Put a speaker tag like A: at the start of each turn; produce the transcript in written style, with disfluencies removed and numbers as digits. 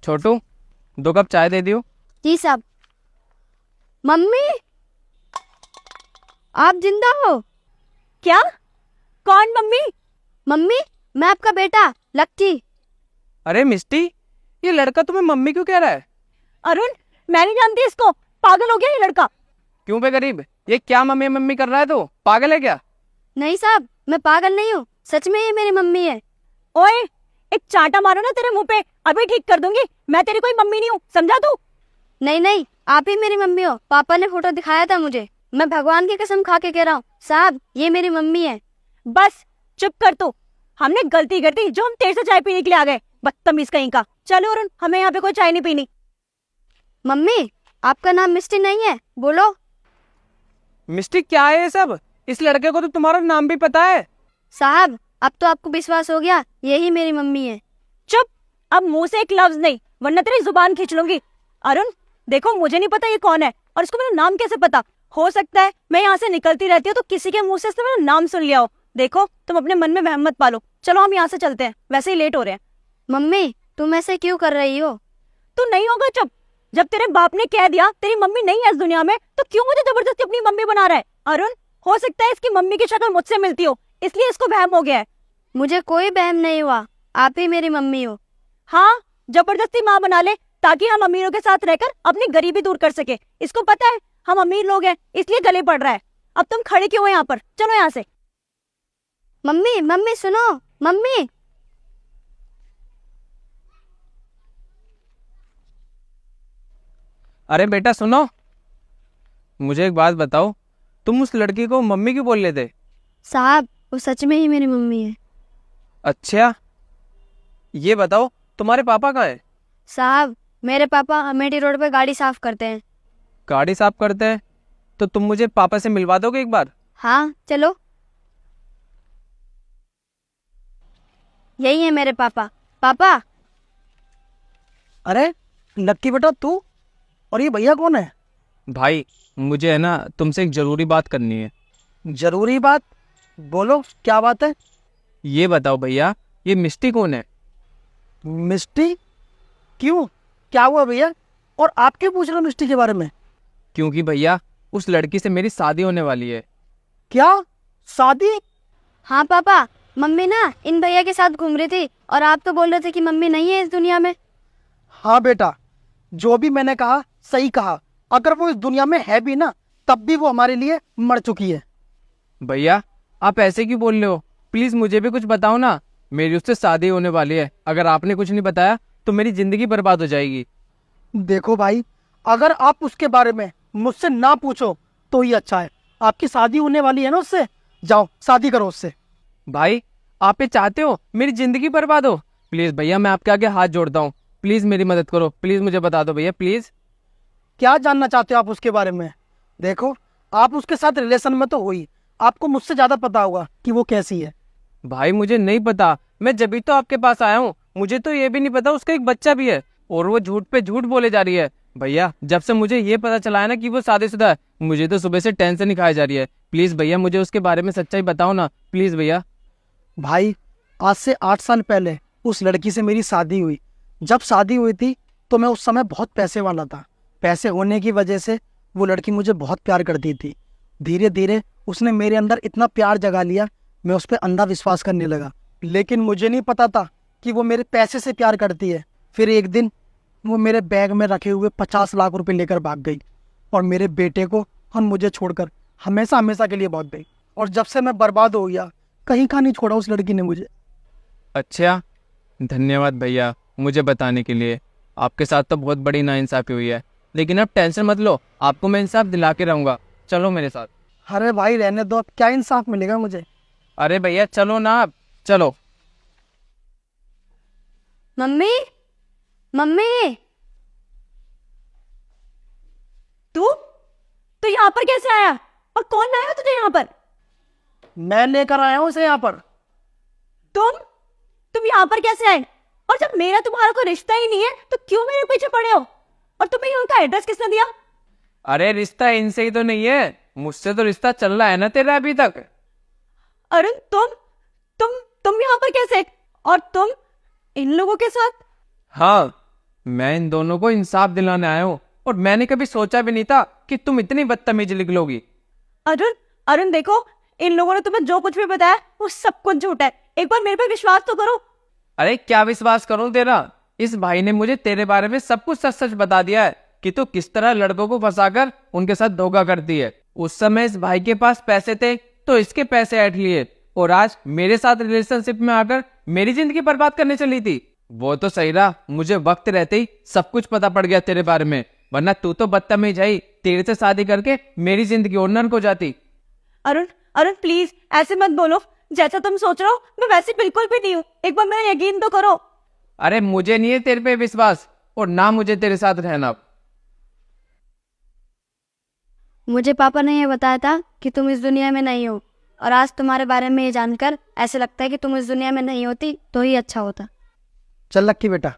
A: छोटू, 2 cup चाय दे दियो।
B: जी साहब। मम्मी, आप जिंदा हो?
C: क्या? कौन मम्मी?
B: मम्मी, मैं आपका बेटा लक्की।
A: अरे मिस्टी, ये लड़का तुम्हें मम्मी क्यों कह रहा है?
C: अरुण, मैं नहीं जानती इसको। पागल हो गया ये लड़का।
A: क्यों बे गरीब, ये क्या मम्मी मम्मी कर रहा है? तो पागल है क्या?
B: नहीं साहब, मैं पागल नहीं हूँ, सच में ये मेरी मम्मी है।
C: ओए, एक चांटा मारो ना तेरे मुंह पे, अभी ठीक कर दूंगी। मैं तेरी कोई मम्मी नहीं हूँ, समझा तू?
B: नहीं नहीं, आप ही मेरी मम्मी हो। पापा ने फोटो दिखाया था मुझे। मैं भगवान की कसम खा के कह रहा हूँ साहब, ये मेरी मम्मी है।
C: बस चुप कर तू। हमने गलती कर दी जो हम तेरे से चाय पीने के लिए आ गए, बदतमीज कहीं का। चलो अरुण, हमें यहाँ पे कोई चाय नहीं पीनी।
B: मम्मी, आपका नाम मिस्टी नहीं है, बोलो।
A: मिस्टी, क्या है ये सब? इस लड़के को तो तुम्हारा नाम भी पता है।
B: साहब, अब तो आपको विश्वास हो गया, यही मेरी मम्मी है।
C: चुप, अब मुंह से एक लफ्ज नहीं, वरना तेरी जुबान खींच लूंगी। अरुण देखो, मुझे नहीं पता ये कौन है, और इसको मेरा नाम कैसे पता? हो सकता है मैं यहाँ से निकलती रहती हूँ तो किसी के मुंह से इसने मेरा नाम सुन लिया हो। देखो, तुम अपने मन में वहम मत पालो। चलो हम यहाँ से चलते हैं, वैसे ही लेट हो रहे हैं।
B: मम्मी, तुम ऐसे क्यों कर रही हो?
C: तू नहीं होगा चुप। जब तेरे बाप ने कह दिया तेरी मम्मी नहीं है इस दुनिया में, तो क्यों मुझे जबरदस्ती अपनी मम्मी बना रहा है? अरुण, हो सकता है इसकी मम्मी की शक्ल मुझसे मिलती हो, इसलिए इसको वहम हो गया है।
B: मुझे कोई बहम नहीं हुआ, आप ही मेरी मम्मी हो।
C: हाँ, जबरदस्ती माँ बना ले ताकि हम अमीरों के साथ रहकर अपनी गरीबी दूर कर सके। इसको पता है हम अमीर लोग हैं, इसलिए गले पड़ रहा है। अब तुम खड़े क्यों हो यहाँ पर? चलो यहाँ से।
B: मम्मी मम्मी सुनो, मम्मी।
A: अरे बेटा सुनो, मुझे एक बात बताओ, तुम उस लड़की को मम्मी क्यों बोल लेते?
B: साहब, वो सच में ही मेरी मम्मी है।
A: अच्छा, ये बताओ तुम्हारे पापा कहाँ है?
B: साहब, मेरे पापा अमेठी रोड पे गाड़ी साफ करते हैं।
A: गाड़ी साफ करते हैं? तो तुम मुझे पापा से मिलवा दोगे एक बार?
B: हाँ चलो, यही है मेरे पापा। पापा।
D: अरे लक्की बेटा, तू? और ये भैया कौन है?
A: भाई, मुझे है ना तुमसे एक जरूरी बात करनी है।
D: जरूरी बात? बोलो, क्या बात है?
A: ये बताओ भैया, ये मिस्टी कौन है?
D: मिस्टी? क्यों, क्या हुआ भैया? और आप क्यों पूछ रहे हो मिस्टी के बारे में?
A: क्योंकि भैया, उस लड़की से मेरी शादी होने वाली है।
D: क्या, शादी?
B: हाँ पापा, मम्मी ना इन भैया के साथ घूम रही थी और आप तो बोल रहे थे कि मम्मी नहीं है इस दुनिया में।
D: हाँ बेटा, जो भी मैंने कहा सही कहा। अगर वो इस दुनिया में है भी ना, तब भी वो हमारे लिए मर चुकी है।
A: भैया, आप ऐसे क्यों बोल रहे हो? प्लीज मुझे भी कुछ बताओ ना। मेरी उससे शादी होने वाली है, अगर आपने कुछ नहीं बताया तो मेरी जिंदगी बर्बाद हो जाएगी।
D: देखो भाई, अगर आप उसके बारे में मुझसे ना पूछो तो ही अच्छा है। आपकी शादी होने वाली है ना उससे, जाओ शादी करो उससे।
A: भाई, आप ये चाहते हो मेरी जिंदगी बर्बाद हो? प्लीज भैया, मैं आपके आगे हाथ जोड़ता हूँ, प्लीज मेरी मदद करो, प्लीज मुझे बता दो भैया, प्लीज।
D: क्या जानना चाहते हो आप उसके बारे में? देखो, आप उसके साथ रिलेशन में तो हो ही, आपको मुझसे ज्यादा पता होगा कि वो कैसी है।
A: भाई मुझे नहीं पता, मैं जब भी तो आपके पास आया हूँ। मुझे तो ये भी नहीं पता उसका एक बच्चा भी है, और वो झूठ पे झूठ बोले जा रही है। भैया, जब से मुझे ये पता चला है ना कि वो शादीशुदा है, मुझे तो सुबह से टेंशन ही खाई जा रही है। प्लीज भैया, मुझे उसके बारे में सच्चाई बताओ ना, प्लीज भैया।
D: भाई, आज से 8 साल पहले उस लड़की से मेरी शादी हुई। जब शादी हुई थी तो मैं उस समय बहुत पैसे वाला था। पैसे होने की वजह से वो लड़की मुझे बहुत प्यार करती थी। धीरे धीरे उसने मेरे अंदर इतना प्यार जगा लिया, मैं उस पर अंधा विश्वास करने लगा। लेकिन मुझे नहीं पता था कि वो मेरे पैसे से प्यार करती है। फिर एक दिन वो मेरे बैग में रखे हुए 50 लाख रुपए लेकर भाग गई, और मेरे बेटे को और मुझे छोड़कर हमेशा हमेशा के लिए भाग गई। और जब से मैं बर्बाद हो गया, कहीं का नहीं छोड़ा उस लड़की ने मुझे।
A: अच्छा, धन्यवाद भैया मुझे बताने के लिए। आपके साथ तो बहुत बड़ी नाइंसाफी हुई है, लेकिन अब टेंशन मत लो, आपको मैं इंसाफ दिला के रहूंगा। चलो मेरे साथ।
D: अरे भाई रहने दो, अब क्या इंसाफ मिलेगा मुझे?
A: अरे भैया चलो ना, आप चलो।
B: Mummy, mummy.
C: तू यहाँ पर कैसे आया? और कौन लाया तुझे यहाँ पर?
D: मैं लेकर आया हूँ इसे यहाँ पर।
C: तुम यहाँ पर कैसे आए? और जब मेरा तुम्हारा कोई रिश्ता ही नहीं है तो क्यों मेरे पीछे पड़े हो? और तुम्हें उनका एड्रेस किसने दिया?
A: अरे रिश्ता इनसे ही तो नहीं है, मुझसे तो रिश्ता चल रहा है ना तेरा अभी तक।
C: अरुण, तुम यहाँ पर कैसे? और तुम इन लोगों के साथ?
A: हाँ, मैं इन दोनों को इंसाफ दिलाने आया हूँ, और मैंने कभी सोचा भी नहीं था कि तुम इतनी बदतमीजी निकलोगी।
C: अरुण, अरुण देखो, इन लोगों ने तुम्हें जो कुछ भी बताया वो सब कुछ झूठ है। एक बार मेरे पे विश्वास तो करो।
A: अरे क्या विश्वास करूं तेरा? इस भाई ने मुझे तेरे बारे में सब कुछ सच सच बता दिया है कि तू किस तरह लड़कों को फंसाकर उनके साथ धोखा करती है। उस समय इस भाई के पास पैसे थे तो इसके पैसे ऐंठ लिए, और आज मेरे साथ रिलेशनशिप में आकर मेरी जिंदगी बर्बाद करने चली थी। वो तो सही रहा, मुझे वक्त रहते ही सब कुछ पता पड़ गया तेरे बारे में, वरना तू तो बदतमीज है ही, तेरे से शादी करके मेरी जिंदगी और नर्क हो जाती।
C: अरुण, अरुण प्लीज ऐसे मत बोलो। जैसा तुम सोच रहे हो मैं वैसे बिल्कुल भी नहीं हूँ। एक बार मेरा यकीन तो करो।
A: अरे मुझे नहीं है तेरे पे विश्वास, और ना मुझे तेरे साथ रहना।
B: मुझे पापा ने ये बताया था कि तुम इस दुनिया में नहीं हो, और आज तुम्हारे बारे में ये जानकर ऐसे लगता है कि तुम इस दुनिया में नहीं होती तो ही अच्छा होता।
D: चल लक्की बेटा,